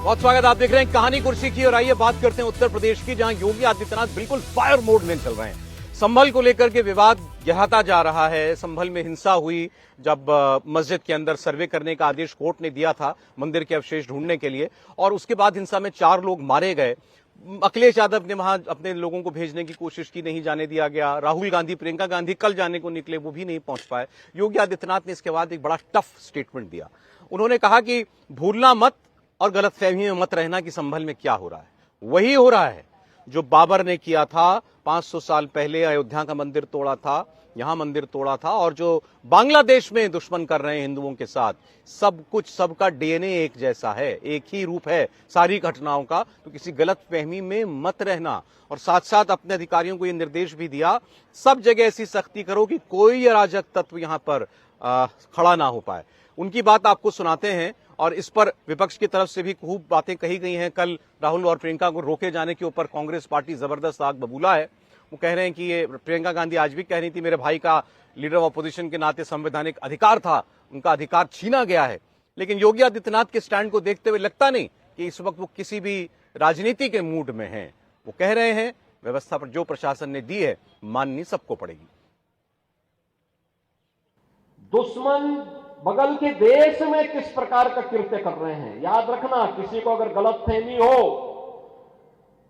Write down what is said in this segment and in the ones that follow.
बहुत स्वागत। आप देख रहे हैं कहानी कुर्सी की और आइए बात करते हैं उत्तर प्रदेश की, जहां योगी आदित्यनाथ बिल्कुल फायर मोड में चल रहे हैं। संभल को लेकर के विवाद गहराता जा रहा है। संभल में हिंसा हुई जब मस्जिद के अंदर सर्वे करने का आदेश कोर्ट ने दिया था मंदिर के अवशेष ढूंढने के लिए, और उसके बाद हिंसा में 4 लोग मारे गए। अखिलेश यादव ने वहां अपने लोगों को भेजने की कोशिश की, नहीं जाने दिया गया। राहुल गांधी, प्रियंका गांधी कल जाने को निकले, वो भी नहीं पहुंच पाए। योगी आदित्यनाथ ने इसके बाद एक बड़ा टफ स्टेटमेंट दिया। उन्होंने कहा कि भूलना मत और गलतफहमी में मत रहना कि संभल में क्या हो रहा है। वही हो रहा है जो बाबर ने किया था 500 साल पहले। अयोध्या का मंदिर तोड़ा था, यहां मंदिर तोड़ा था, और जो बांग्लादेश में दुश्मन कर रहे हैं हिंदुओं के साथ। सब कुछ, सबका डीएनए एक जैसा है, एक ही रूप है सारी घटनाओं का। तो किसी गलतफहमी में मत रहना। और साथ साथ अपने अधिकारियों को यह निर्देश भी दिया, सब जगह ऐसी सख्ती करो कि कोई अराजक तत्व यहां पर खड़ा ना हो पाए। उनकी बात आपको सुनाते हैं। और इस पर विपक्ष की तरफ से भी खूब बातें कही गई हैं। कल राहुल और प्रियंका को रोके जाने के ऊपर कांग्रेस पार्टी जबरदस्त आग बबूला है। वो कह रहे हैं कि ये प्रियंका गांधी आज भी कह रही थी मेरे भाई का लीडर ऑफ अपोजिशन के नाते संवैधानिक अधिकार था, उनका अधिकार छीना गया है। लेकिन योगी आदित्यनाथ के स्टैंड को देखते हुए लगता नहीं कि इस वक्त वो किसी भी राजनीति के मूड में हैं। वो कह रहे हैं व्यवस्था पर जो प्रशासन ने दी है माननी सबको पड़ेगी। दुश्मन बगल के देश में किस प्रकार का कृत्य कर रहे हैं, याद रखना। किसी को अगर गलतफहमी हो,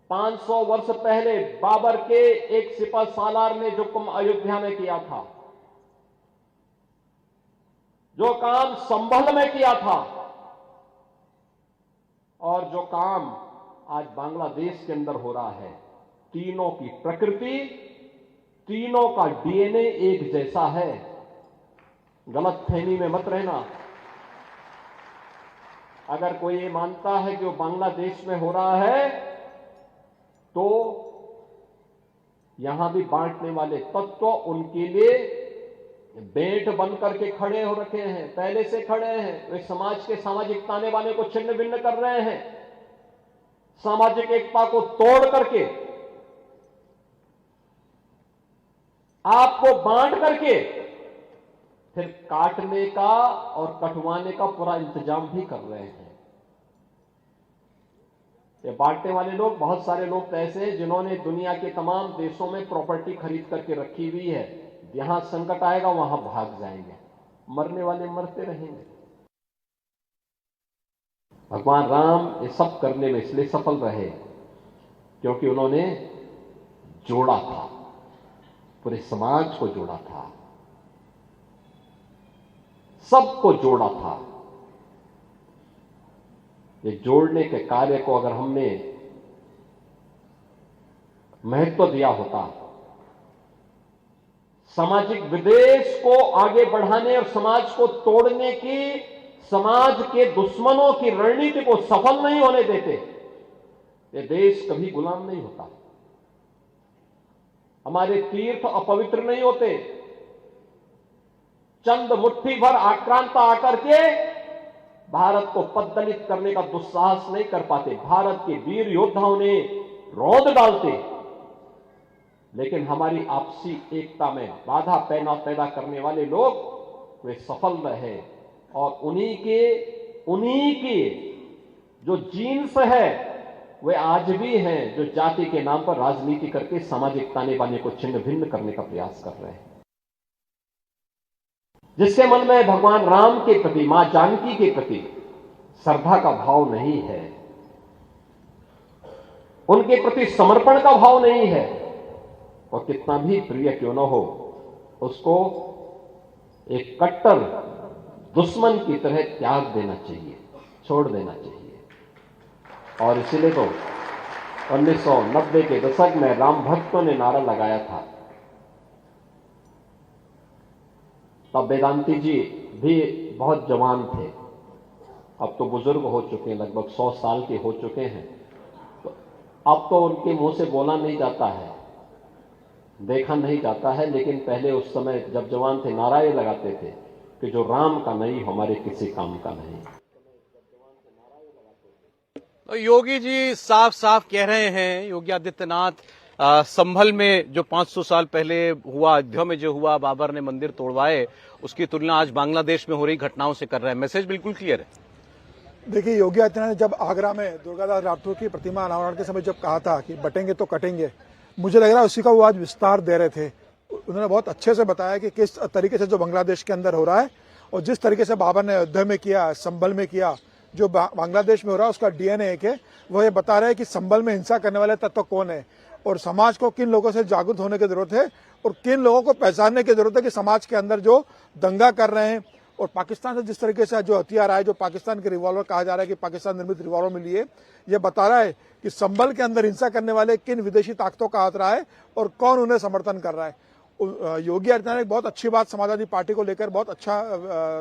500 वर्ष पहले बाबर के एक सिपह सालार ने जो काम अयोध्या में किया था, जो काम संभल में किया था, और जो काम आज बांग्लादेश के अंदर हो रहा है, तीनों की प्रकृति, तीनों का डीएनए एक जैसा है। गलतफहमी में मत रहना। अगर कोई ये मानता है कि वो बांग्लादेश में हो रहा है, तो यहां भी बांटने वाले तत्व उनके लिए बेंट बन करके खड़े हो रखे हैं, पहले से खड़े हैं। वे समाज के सामाजिक ताने बाने को छिन्न भिन्न कर रहे हैं, सामाजिक एकता को तोड़ करके, आपको बांट करके फिर काटने का और कटवाने का पूरा इंतजाम भी कर रहे हैं। ये बांटने वाले लोग, बहुत सारे लोग तो ऐसे हैं जिन्होंने दुनिया के तमाम देशों में प्रॉपर्टी खरीद करके रखी हुई है। यहां संकट आएगा वहां भाग जाएंगे, मरने वाले मरते रहेंगे। भगवान राम ये सब करने में इसलिए सफल रहे क्योंकि उन्होंने जोड़ा था, पूरे समाज को जोड़ा था, सबको जोड़ा था। ये जोड़ने के कार्य को अगर हमने महत्व दिया होता, सामाजिक विद्वेष को आगे बढ़ाने और समाज को तोड़ने की, समाज के दुश्मनों की रणनीति को सफल नहीं होने देते, ये देश कभी गुलाम नहीं होता। हमारे तीर्थ अपवित्र नहीं होते। चंद मुट्ठी भर आक्रांता आकर के भारत को पद्दलित करने का दुस्साहस नहीं कर पाते। भारत के वीर योद्धाओं ने रौंद डालते, लेकिन हमारी आपसी एकता में बाधा पैदा करने वाले लोग वे सफल रहे। और उन्हीं के जो जीन्स है वे आज भी हैं, जो जाति के नाम पर राजनीति करके सामाजिक ताने बाने को छिन्न भिन्न करने का प्रयास कर रहे हैं। जिसके मन में भगवान राम के प्रति, मां जानकी के प्रति श्रद्धा का भाव नहीं है, उनके प्रति समर्पण का भाव नहीं है, और कितना भी प्रिय क्यों न हो, उसको एक कट्टर दुश्मन की तरह त्याग देना चाहिए, छोड़ देना चाहिए। और इसीलिए तो 1990 के दशक में राम भक्तों ने नारा लगाया था। तब वेदांती जी भी बहुत जवान थे, अब तो बुजुर्ग हो चुके हैं, लगभग 100 साल के हो चुके हैं। तो अब तो उनके मुंह से बोला नहीं जाता है, देखा नहीं जाता है, लेकिन पहले उस समय जब जवान थे नारा ये लगाते थे कि जो राम का नहीं हमारे किसी काम का नहीं। तो योगी जी साफ साफ कह रहे हैं, योगी आदित्यनाथ संभल में जो 500 साल पहले हुआ, अयोध्या में जो हुआ, बाबर ने मंदिर तोड़वाए, उसकी तुलना आज बांग्लादेश में हो रही घटनाओं से कर रहे हैं। मैसेज बिल्कुल क्लियर है। देखिए, योगी आदित्यनाथ ने जब आगरा में दुर्गादास राठौर की प्रतिमा अनावरण के समय जब कहा था कि बटेंगे तो कटेंगे, मुझे लग रहा है उसी का वो आज विस्तार दे रहे थे। उन्होंने बहुत अच्छे से बताया कि किस तरीके से जो बांग्लादेश के अंदर हो रहा है और जिस तरीके से बाबर ने अयोध्या में किया, संभल में किया, जो बांग्लादेश में हो रहा है उसका डीएनए एक है। वो ये बता रहे हैं कि संभल में हिंसा करने वाले तत्व कौन है और समाज को किन लोगों से जागरूक होने की जरूरत है और किन लोगों को पहचानने की जरूरत है कि समाज के अंदर जो दंगा कर रहे हैं और पाकिस्तान से जिस तरीके से जो हथियार आए, जो पाकिस्तान के रिवॉल्वर कहा जा रहा है कि पाकिस्तान निर्मित रिवॉल्वर मिली है, ये बता रहा है कि संभल के अंदर हिंसा करने वाले किन विदेशी ताकतों का हाथ रहा है और कौन उन्हें समर्थन कर रहा है। योगी आदित्यनाथ ने एक बहुत अच्छी बात समाजवादी पार्टी को लेकर बहुत अच्छा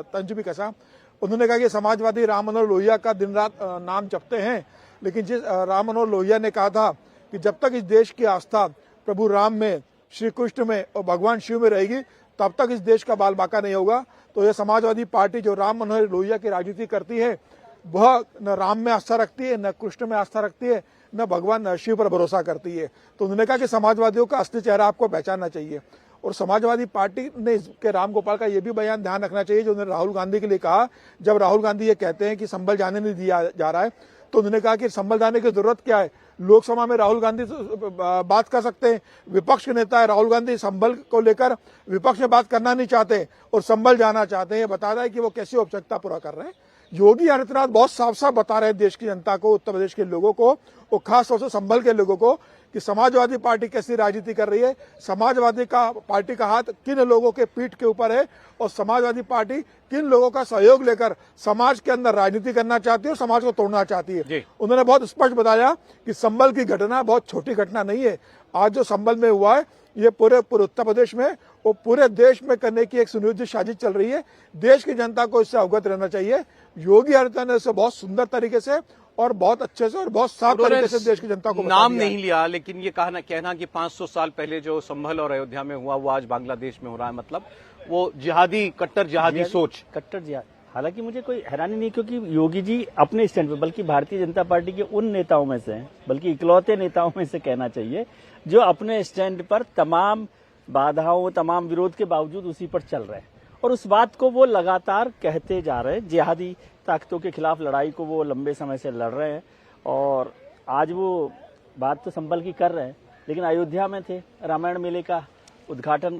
तंज भी कसा। उन्होंने कहा कि समाजवादी राम मनोहर लोहिया का दिन रात नाम जपते हैं, लेकिन जिस राम मनोहर लोहिया ने कहा था कि जब तक इस देश की आस्था प्रभु राम में, श्री कृष्ण में और भगवान शिव में रहेगी, तब तक इस देश का बाल बाका नहीं होगा। तो यह समाजवादी पार्टी जो राम मनोहर लोहिया की राजनीति करती है, वह न राम में आस्था रखती है, न कृष्ण में आस्था रखती है, न भगवान शिव पर भरोसा करती है। तो उन्होंने कहा कि समाजवादियों का असली चेहरा आपको पहचानना चाहिए। और समाजवादी पार्टी ने इसके राम गोपाल का यह भी बयान ध्यान रखना चाहिए जो उन्होंने राहुल गांधी के लिए कहा। जब राहुल गांधी ये कहते हैं कि संभल जाने नहीं दिया जा रहा है, तो उन्होंने कहा कि संभल जाने की जरूरत क्या है। लोकसभा में राहुल गांधी बात कर सकते हैं, विपक्ष के नेता है राहुल गांधी संभल को लेकर विपक्ष में बात करना नहीं चाहते और संभल जाना चाहते हैं। बता रहा है कि वो कैसी औपचारिकता पूरा कर रहे हैं। योगी आदित्यनाथ बहुत साफ साफ बता रहे हैं देश की जनता को, उत्तर प्रदेश के लोगों को और खास तौर से संभल के लोगों को कि समाजवादी पार्टी कैसी राजनीति कर रही है, समाजवादी पार्टी का हाथ किन लोगों के पीठ के ऊपर है और समाजवादी पार्टी किन लोगों का सहयोग लेकर समाज के अंदर राजनीति करना चाहती है और समाज को तोड़ना चाहती है। उन्होंने बहुत स्पष्ट बताया कि संभल की घटना बहुत छोटी घटना नहीं है। आज जो संभल में हुआ है, ये पूरे उत्तर प्रदेश में और पूरे देश में करने की एक सुनियोजित साजिश चल रही है। देश की जनता को इससे अवगत रहना चाहिए। योगी आदित्यनाथ ने इसे बहुत सुंदर तरीके से और बहुत अच्छे से और बहुत साफ तरीके से देश की जनता को नाम नहीं लिया, लेकिन ये कहना कि 500 साल पहले जो संभल और अयोध्या में हुआ वो आज बांग्लादेश में हो रहा है, मतलब वो जिहादी, कट्टर जिहादी सोच, कट्टर जिहाद। हालांकि मुझे कोई हैरानी नहीं, क्योंकि योगी जी अपने स्टैंड पे, बल्कि भारतीय जनता पार्टी के उन नेताओं में से हैं, बल्कि इकलौते नेताओं में से कहना चाहिए, जो अपने स्टैंड पर तमाम बाधाओं, तमाम विरोध के बावजूद उसी पर चल रहे हैं और उस बात को वो लगातार कहते जा रहे हैं। जिहादी ताकतों के खिलाफ लड़ाई को वो लंबे समय से लड़ रहे हैं और आज वो बात तो संभल की कर रहे हैं, लेकिन अयोध्या में थे, रामायण मेले का उद्घाटन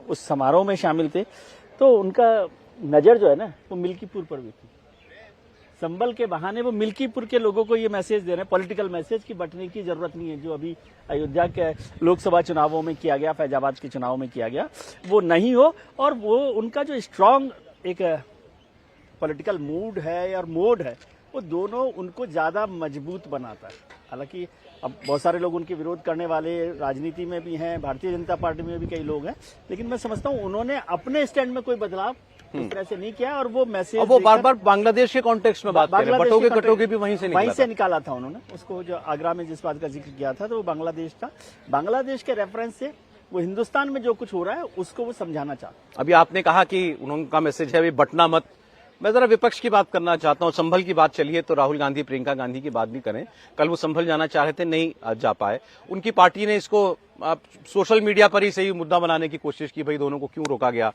उस समारोह में शामिल थे, तो उनका नजर जो है ना वो मिल्कीपुर पर भी थी। संभल के बहाने वो मिल्कीपुर के लोगों को ये मैसेज दे रहे हैं, पॉलिटिकल मैसेज, की बटने की जरूरत नहीं है। जो अभी अयोध्या के लोकसभा चुनावों में किया गया, फैजाबाद के चुनाव में किया गया, वो नहीं हो। और वो उनका जो स्ट्रांग एक पॉलिटिकल मूड है और मोड है, वो दोनों उनको ज्यादा मजबूत बनाता है। हालांकि अब बहुत सारे लोग उनके विरोध करने वाले राजनीति में भी हैं, भारतीय जनता पार्टी में भी कई लोग हैं, लेकिन मैं समझता हूं उन्होंने अपने स्टैंड में कोई बदलाव इस तरह से नहीं किया और वो मैसेज वो बार बार बांग्लादेश के कॉन्टेक्स्ट में बात कर रहे हैं। बटोगे कटोगे भी वहीं से निकाला था उन्होंने उसको। जो आगरा में जिस बात का जिक्र किया था तो वो बांग्लादेश था। बांग्लादेश के रेफरेंस से वो हिंदुस्तान में जो कुछ हो रहा है उसको वो समझाना चाहता। अभी आपने कहा कि उनका मैसेज है अभी बटना मत। मैं जरा विपक्ष की बात करना चाहता हूं। संभल की बात चली है तो राहुल गांधी, प्रियंका गांधी की बात भी करें। कल वो संभल जाना चाह रहे थे, नहीं जा पाए। उनकी पार्टी ने इसको सोशल मीडिया पर ही सही मुद्दा बनाने की कोशिश की, भाई दोनों को क्यों रोका गया।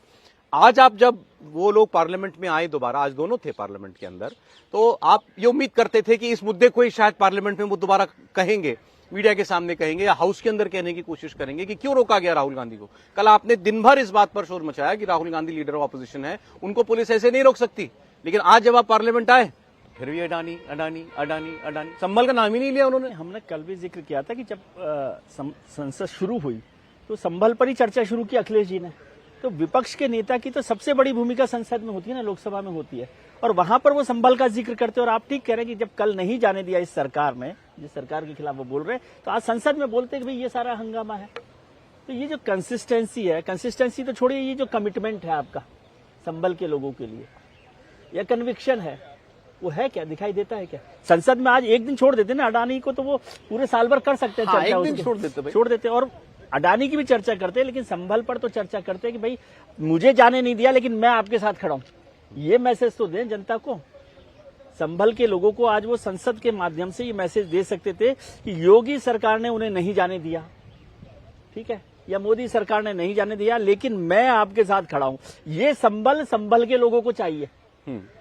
आज आप जब वो लोग पार्लियामेंट में आए दोबारा, आज दोनों थे पार्लियामेंट के अंदर, तो आप ये उम्मीद करते थे कि इस मुद्दे को ही शायद पार्लियामेंट में वो दोबारा कहेंगे, मीडिया के सामने कहेंगे या हाउस के अंदर कहने की कोशिश करेंगे कि क्यों रोका गया राहुल गांधी को। कल आपने दिन भर इस बात पर शोर मचाया कि Rahul Gandhi leader of opposition है, उनको पुलिस ऐसे नहीं रोक सकती। लेकिन आज जब आप पार्लियामेंट आए फिर भी अडानी अडानी अडानी अडानी, संभल का नाम ही नहीं लिया उन्होंने। हमने कल भी जिक्र किया था कि जब संसद शुरू हुई तो संभल पर ही चर्चा शुरू की अखिलेश जी ने। तो विपक्ष के नेता की तो सबसे बड़ी भूमिका संसद में होती है ना, लोकसभा में होती है, और वहां पर वो संभल का जिक्र करते हैं। और आप ठीक कह रहे हैं कि जब कल नहीं जाने दिया इस सरकार ने, जिस सरकार के खिलाफ वो बोल रहे हैं, तो आज संसद में बोलते हैं कि भाई ये सारा हंगामा है। तो ये जो कंसिस्टेंसी है, कंसिस्टेंसी तो छोड़िए, ये जो कमिटमेंट है आपका संभल के लोगों के लिए, या कन्विक्शन है, वो है क्या, दिखाई देता है क्या? संसद में आज एक दिन छोड़ देते ना अडानी को, तो वो पूरे साल भर कर सकते हैं चर्चा। एक दिन छोड़ देते और अडानी की भी चर्चा करते हैं, लेकिन संभल पर तो चर्चा करते हैं कि भाई मुझे जाने नहीं दिया लेकिन मैं आपके साथ खड़ा हूं। ये मैसेज तो दें जनता को। संभल के लोगों को आज वो संसद के माध्यम से ये मैसेज दे सकते थे कि योगी सरकार ने उन्हें नहीं जाने दिया, ठीक है, या मोदी सरकार ने नहीं जाने दिया, लेकिन मैं आपके साथ खड़ा हूं। ये संभल के लोगों को चाहिए।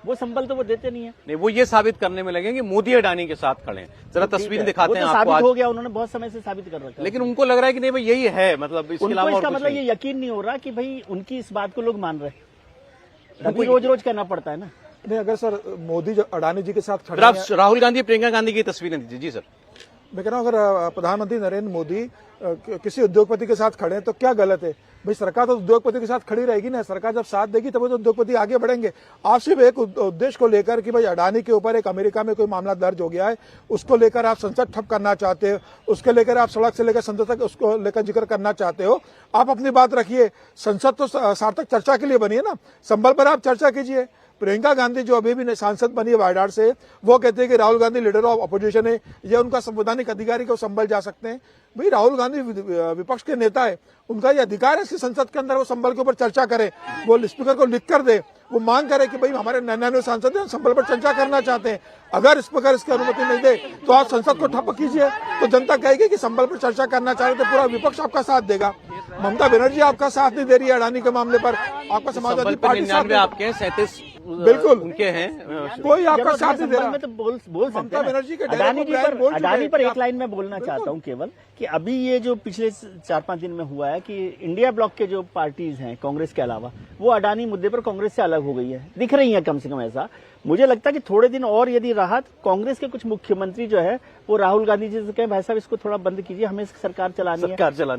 वो संबल तो वो देते नहीं है। नहीं, वो ये साबित करने में लगे कि मोदी अडानी के साथ खड़े हैं। जरा तस्वीर दिखाते वो हैं तो आपको साबित आज। हो गया, उन्होंने बहुत समय से साबित कर रखा है। लेकिन उनको लग रहा है कि नहीं भाई यही है, मतलब इसके उनको अलावा और इसका कुछ मतलब नहीं। ये यकीन नहीं हो रहा कि भाई उनकी इस बात को लोग मान रहे हैं। अभी रोज रोज कहना पड़ता है ना। नहीं, अगर सर मोदी जो अडानी जी के साथ खड़े जरा हैं, राहुल गांधी प्रियंका गांधी की तस्वीरें दीजिए। जी सर। मैं कह रहा हूँ अगर प्रधानमंत्री नरेंद्र मोदी किसी उद्योगपति के साथ खड़े हैं तो क्या गलत है भाई? सरकार तो उद्योगपति के साथ खड़ी रहेगी ना। सरकार जब साथ देगी तब तो उद्योगपति आगे बढ़ेंगे। आप सिर्फ एक उद्देश्य को लेकर कि भाई अडानी के ऊपर एक अमेरिका में कोई मामला दर्ज हो गया है, उसको लेकर आप संसद ठप करना चाहते हो, उसके लेकर आप सड़क से लेकर संसद तक उसको लेकर जिक्र करना चाहते हो। आप अपनी बात रखिए, संसद तो सार्थक चर्चा के लिए बनी है ना, संभल पर आप चर्चा कीजिए। प्रियंका गांधी जो अभी भी सांसद बनी है वायनाड से, वो कहते हैं कि Rahul Gandhi leader of opposition है, ये उनका संवैधानिक अधिकार है कि वो संभल जा सकते हैं। भाई राहुल गांधी विपक्ष के नेता है, उनका ये अधिकार है कि संसद के अंदर वो संभल के ऊपर चर्चा करें, वो स्पीकर को लिख कर दे, वो मांग करे कि भाई हमारे 99 सांसद हैं, संभल पर चर्चा करना चाहते हैं। अगर स्पीकर इसकी अनुमति नहीं दे तो आप संसद को ठप कीजिए, तो जनता कहेगी कि संभल पर चर्चा करना चाह रहे थे, पूरा विपक्ष आपका साथ देगा। ममता बनर्जी आपका साथ नहीं दे रही है अडानी के मामले पर, आपका समाजवादी पार्टी साथ 99 आपके हैं, 37 बिल्कुल उनके हैं। कोई आपका साथ नहीं दे रहा। में तो बोल सकते ममता हैं ना। बनर्जी के अडानी पर एक लाइन में बोलना चाहता हूं केवल कि अभी ये जो पिछले 4-5 दिन में हुआ है कि इंडिया ब्लॉक के जो पार्टीज हैं कांग्रेस के अलावा, वो अडानी मुद्दे पर कांग्रेस से अलग हो गई है, दिख रही है कम से कम। ऐसा मुझे लगता है कि थोड़े दिन और यदि रहा तो कांग्रेस के कुछ मुख्यमंत्री जो है वो राहुल गांधी जी से कहें भाई साहब इसको थोड़ा बंद कीजिए, हमें सरकार चलानी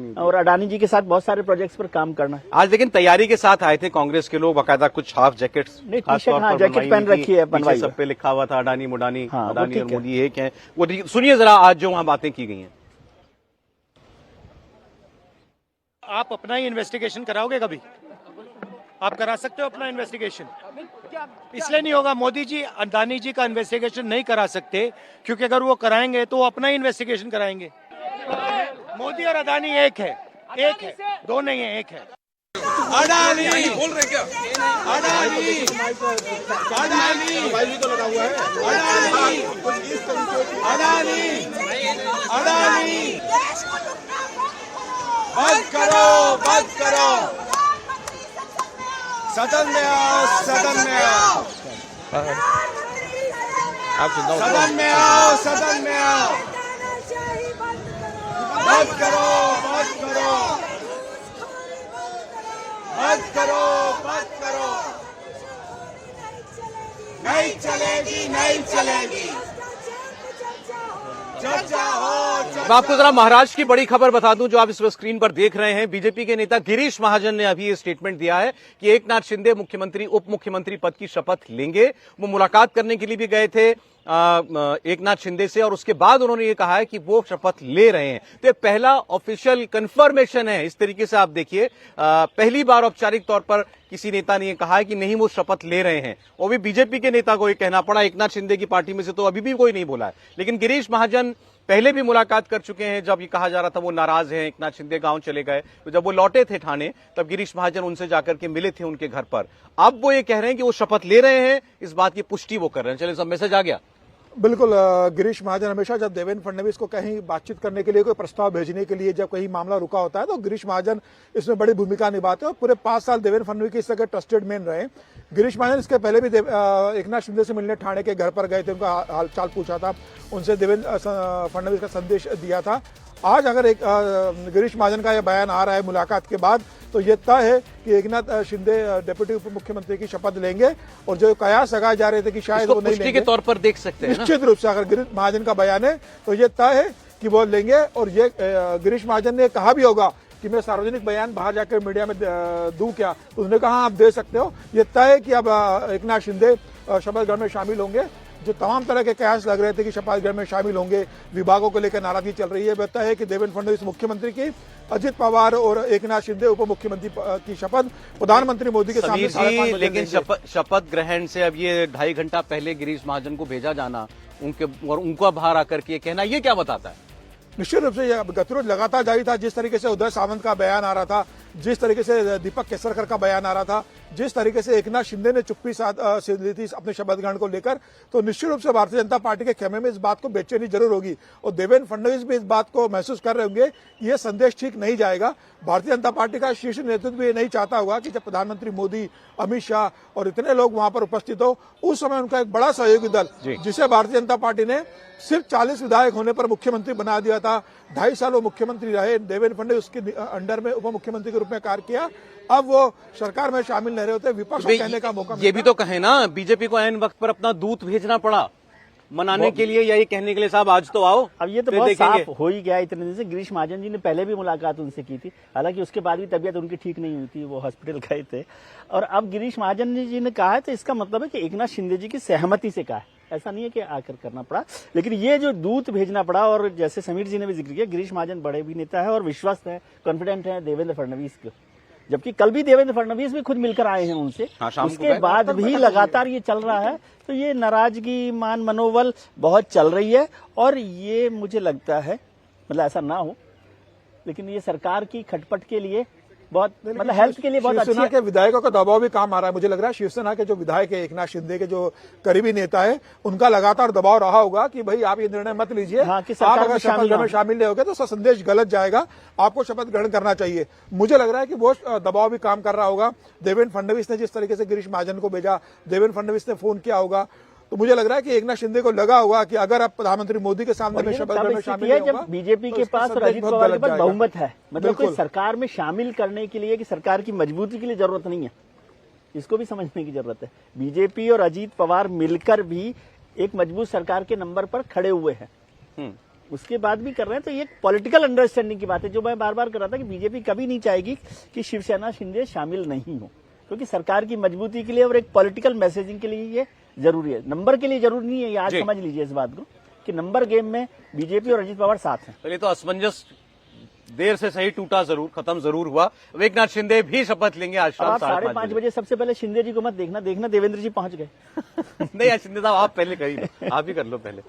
है और अडानी जी के साथ बहुत सारे प्रोजेक्ट्स पर काम करना है। आज लेकिन तैयारी के साथ आए थे कांग्रेस के लोग, बाकायदा कुछ हाफ जैकेट्स, नहीं, टी-शर्ट, हाँ, जैकेट पहन रखी है, बनवाई सब पे लिखा हुआ था अडानी मुडानी, हाँ, अडानी और ठीक है। मोदी एक है। वो सुनिए जरा आज जो वहां बातें की गई हैं। आप अपना ही इन्वेस्टिगेशन कराओगे कभी? आप करा सकते हो अपना इन्वेस्टिगेशन? इसलिए नहीं होगा। मोदी जी अडानी जी का इन्वेस्टिगेशन नहीं करा सकते क्योंकि अगर वो कराएंगे तो वो अपना ही इन्वेस्टिगेशन कराएंगे। मोदी और अडानी एक है, दो नहीं है, एक है। अडानी बोल रहे क्या? अडानी मोबाइल भी तो लगा हुआ है। अडानी बंद करो, बंद करो। सदन में आओ, सदन में आओ, सदन में आओ, सदन में आओ। बंद करो, बंद करो, बंद करो, बंद करो। नहीं चलेगी, नहीं चलेगी। चर्चा हो। मैं आपको जरा महाराष्ट्र की बड़ी खबर बता दूं जो आप इस वक्त स्क्रीन पर देख रहे हैं। बीजेपी के नेता गिरीश महाजन ने अभी ये स्टेटमेंट दिया है कि एकनाथ शिंदे मुख्यमंत्री उप मुख्यमंत्री पद की शपथ लेंगे। वो मुलाकात करने के लिए भी गए थे एकनाथ शिंदे से और उसके बाद उन्होंने ये कहा है कि वो शपथ ले रहे हैं। तो ये पहला ऑफिशियल कंफर्मेशन है। इस तरीके से आप देखिए, पहली बार औपचारिक तौर पर किसी नेता ने ये कहा है कि नहीं वो शपथ ले रहे हैं। वो भी बीजेपी के नेता को ये कहना पड़ा। एकनाथ शिंदे की पार्टी में से तो अभी भी कोई नहीं बोला है। लेकिन गिरीश महाजन पहले भी मुलाकात कर चुके हैं। जब ये कहा जा रहा था वो नाराज हैं, एकनाथ शिंदे गांव चले गए, तो जब वो लौटे थे ठाणे तब गिरीश महाजन उनसे जाकर के मिले थे उनके घर पर। अब वो ये कह रहे हैं कि वो शपथ ले रहे हैं, इस बात की पुष्टि वो कर रहे हैं। चलिए सब मैसेज आ गया। बिल्कुल, गिरीश महाजन हमेशा जब देवेंद्र फडणवीस को कहीं बातचीत करने के लिए, कोई प्रस्ताव भेजने के लिए जब कहीं मामला रुका होता है तो गिरीश महाजन इसमें बड़ी भूमिका निभाते हैं और पूरे 5 साल देवेंद्र फडणवीस के इस तरह ट्रस्टेड मैन रहे। गिरीश महाजन इसके पहले भी एकनाथ शिंदे से मिलने ठाणे के घर पर गए थे, उनका हालचाल पूछा था, उनसे देवेंद्र फडणवीस का संदेश दिया था। आज अगर एक गिरीश महाजन का यह बयान आ रहा है मुलाकात के बाद, तो ये तय है कि एकनाथ शिंदे डेप्यूटी उप मुख्यमंत्री की शपथ लेंगे। और जो कयास लगाए जा रहे थे कि शायद वो नहीं पुष्टि लेंगे, के तौर पर देख सकते हैं। निश्चित रूप से अगर गिरीश महाजन का बयान है तो ये तय है कि वो लेंगे। और ये गिरीश महाजन ने कहा भी होगा कि मैं सार्वजनिक बयान बाहर जाकर मीडिया में दूं क्या, तो उन्होंने कहा आप दे सकते हो। ये तय है कि अब एकनाथ शिंदे शपथ ग्रहण में शामिल होंगे। जो तमाम तरह के कयास लग रहे थे कि शपथ ग्रहण में शामिल होंगे, विभागों को लेकर नाराजगी चल रही है, कहता है कि देवेंद्र फडणवीस मुख्यमंत्री की, अजित पवार और एकनाथ शिंदे उप मुख्यमंत्री की शपथ प्रधानमंत्री मोदी के सामने। जी, लेकिन शपथ ग्रहण से अब ये 2.5 घंटा पहले गिरीश महाजन को भेजा जाना उनके और उनका बाहर आकर के कहना, ये क्या बताता है? निश्चित रूप से यह गतिरोध लगातार जारी था। जिस तरीके से उदय सामंत का बयान आ रहा था जिस तरीके से दीपक केसरकर का बयान आ रहा था, जिस तरीके से एकनाथ शिंदे ने चुप्पी साध ली थी अपने शपथ ग्रहण को लेकर, तो निश्चित रूप से भारतीय जनता पार्टी के खेमे में इस बात को बेचैनी जरूर होगी और देवेंद्र फडणवीस भी इस बात को महसूस कर रहे होंगे कि यह संदेश ठीक नहीं जाएगा। भारतीय जनता पार्टी का शीर्ष नेतृत्व भी ये नहीं चाहता होगा कि जब प्रधानमंत्री मोदी, अमित शाह और इतने लोग वहां पर उपस्थित हो, उस समय उनका एक बड़ा सहयोगी दल जिसे भारतीय जनता पार्टी ने सिर्फ 40 विधायक होने पर मुख्यमंत्री बना दिया था, 2.5 साल वो मुख्यमंत्री रहे, देवेंद्र फडणवीस उसके अंडर में उप मुख्यमंत्री के रूप में कार्य किया, अब वो सरकार में शामिल नहीं रहे होते, विपक्ष को कहने का मौका ये भी तो कहे ना, बीजेपी को ऐन वक्त पर अपना दूत भेजना पड़ा मनाने के लिए या ये कहने के लिए साहब आज तो आओ। अब ये तो बहुत साफ हो ही गया इतने दिन से। गिरीश महाजन जी ने पहले भी मुलाकात उनसे की थी, हालांकि उसके बाद भी तबीयत उनकी ठीक नहीं हुई थी, वो हॉस्पिटल गए थे। और अब गिरीश महाजन जी ने कहा है तो इसका मतलब है कि एकनाथ शिंदे जी की सहमति से कहा है, ऐसा नहीं है कि आकर करना पड़ा। लेकिन ये जो दूत भेजना पड़ा, और जैसे समीर जी ने भी जिक्र किया, गिरीश महाजन बड़े भी नेता है और विश्वस्त है, कॉन्फिडेंट है देवेंद्र फडणवीस को, जबकि कल भी देवेंद्र फडणवीस भी खुद मिलकर आए हैं उनसे। उसके बाद भी लगातार ये चल रहा है, तो ये नाराजगी, मान मनोबल बहुत चल रही है। और ये मुझे लगता है, मतलब ऐसा ना हो, लेकिन ये सरकार की खटपट के लिए बहुत, मतलब हेल्थ के लिए बहुत अच्छी शिवसेना के विधायकों का दबाव भी काम आ रहा है। मुझे लग रहा है शिवसेना के जो विधायक है, एकनाथ शिंदे के जो करीबी नेता है, उनका लगातार दबाव रहा होगा कि भाई आप ये निर्णय मत लीजिए, आप अगर शपथ ग्रहण में शामिल नहीं होगे तो उसका संदेश गलत जाएगा, आपको शपथ ग्रहण करना चाहिए। मुझे लग रहा है कि वो दबाव भी काम कर रहा होगा। देवेंद्र फडणवीस ने जिस तरीके से गिरीश महाजन को भेजा, देवेंद्र फडणवीस ने फोन किया होगा, तो मुझे लग रहा है कि एकनाथ शिंदे को लगा होगा कि अगर आप प्रधानमंत्री मोदी के सामने में शपथ ग्रहण में शामिल नहीं होगा, जब बीजेपी के पास और अजीत पवार के पास बहुमत है, मतलब कोई सरकार में शामिल करने के लिए कि सरकार की मजबूती के लिए जरूरत नहीं है, इसको भी समझने की जरूरत है। बीजेपी और अजीत पवार मिलकर भी एक मजबूत सरकार के नंबर पर खड़े हुए हैं, उसके बाद भी कर रहे हैं, तो ये पॉलिटिकल अंडरस्टैंडिंग की बात है, जो मैं बार बार कर रहा था कि बीजेपी कभी नहीं चाहेगी कि शिवसेना शिंदे शामिल नहीं हो, क्योंकि सरकार की मजबूती के लिए और एक पॉलिटिकल मैसेजिंग के लिए ये जरूरी है। नंबर के लिए जरूरी नहीं है, ये आज समझ लीजिए इस बात को कि नंबर गेम में बीजेपी और अजीत पवार साथ हैं। पहले तो असमंजस देर से सही टूटा जरूर, खत्म जरूर हुआ। एकनाथ शिंदे भी शपथ लेंगे आज शाम 5:30 बजे। सबसे पहले शिंदे जी को मत देखना, देखना देवेंद्र जी पहुंच गए। नहीं शिंदे साहब आप पहले करिए, आप ही कर लो पहले।